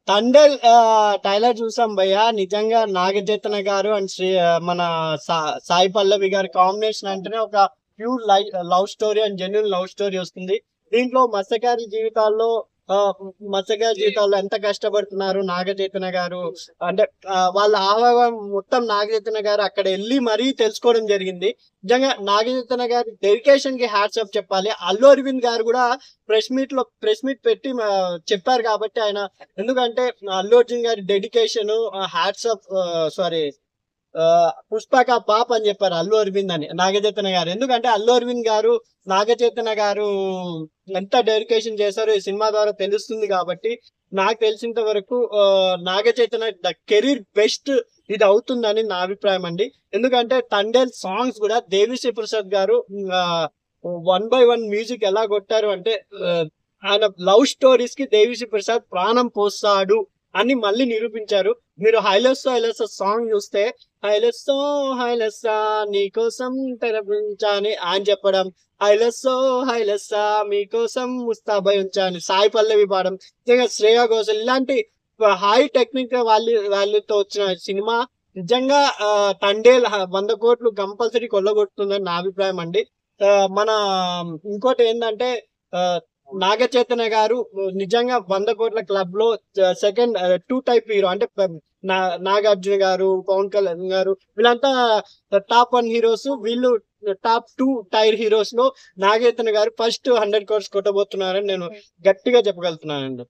Thandel trailer చూసాం భయ్య. నిజంగా నాగచైతన్య గారు అండ్ మన సాయి పల్లవి గారి కాంబినేషన్ అంటేనే ఒక pure love story and genuine love story వస్తుంది. దీంట్లో ఆ, మత్స్యకారి జీవితాల్లో ఎంత కష్టపడుతున్నారు నాగచైతన్య గారు అంటే వాళ్ళ ఆహ్వానం మొత్తం నాగచైతన్య గారు అక్కడ వెళ్ళి మరీ తెలుసుకోవడం జరిగింది. నిజంగా నాగచైతన్య గారి డెడికేషన్ కి హ్యాట్స్ ఆఫ్ చెప్పాలి. అల్లు అరవింద్ గారు కూడా ప్రెస్ మీట్ పెట్టి చెప్పారు కాబట్టి ఆయన, ఎందుకంటే అల్లు అర్జున్ గారి డెడికేషన్ హ్యాట్స్ ఆఫ్ సారీ పుష్పక పాప్ అని చెప్పారు అల్లు అరవింద్ అని నాగచైతన్య గారు. ఎందుకంటే అల్లు అరవింద్ గారు నాగచైతన్య గారు ఎంత డెడికేషన్ చేశారో ఈ సినిమా ద్వారా తెలుస్తుంది. కాబట్టి నాకు తెలిసినంత వరకు నాగచైతన్య ద కెరీర్ బెస్ట్ ఇది అవుతుందని నా అభిప్రాయం అండి. ఎందుకంటే తండేల్ సాంగ్స్ కూడా దేవిశ్రీ ప్రసాద్ గారు వన్ బై వన్ మ్యూజిక్ ఎలా కొట్టారు అంటే ఆయన లవ్ స్టోరీస్ కి దేవిశ్రీ ప్రసాద్ ప్రాణం పోస్తాడు అని మళ్ళీ నిరూపించారు. మీరు హైలెస్సో హైలెస్సో సాంగ్ చూస్తే హైలెస్సో హైలెస్సా నీకోసం తెరపించా అని ఆయన చెప్పడం, హైలెస్సో హైలెస్సా మీకోసం ముస్తాబై ఉంచా అని సాయి పల్లవి పాడడం, నిజంగా శ్రేయా ఘోషల్ ఇలాంటి హై టెక్నిక్ వాళ్ళతో వచ్చిన సినిమా నిజంగా తండేల్ 100 కోట్లు కంపల్సరీ కొల్లగొడుతుందని నా అభిప్రాయం అండి. మన ఇంకోటి ఏంటంటే నాగ చైతన్య గారు నిజంగా 100 కోట్ల క్లబ్ లో సెకండ్ 2 టైప్ హీరో అంటే నాగార్జున గారు, పవన్ కళ్యాణ్ గారు వీళ్ళంతా టాప్ 1 హీరోస్. వీళ్ళు టాప్ 2 టైర్ హీరోస్ లో నాగ చైతన్య గారు ఫస్ట్ 100 కోట్స్ కొట్టబోతున్నారని నేను గట్టిగా చెప్పగలుగుతున్నానండి.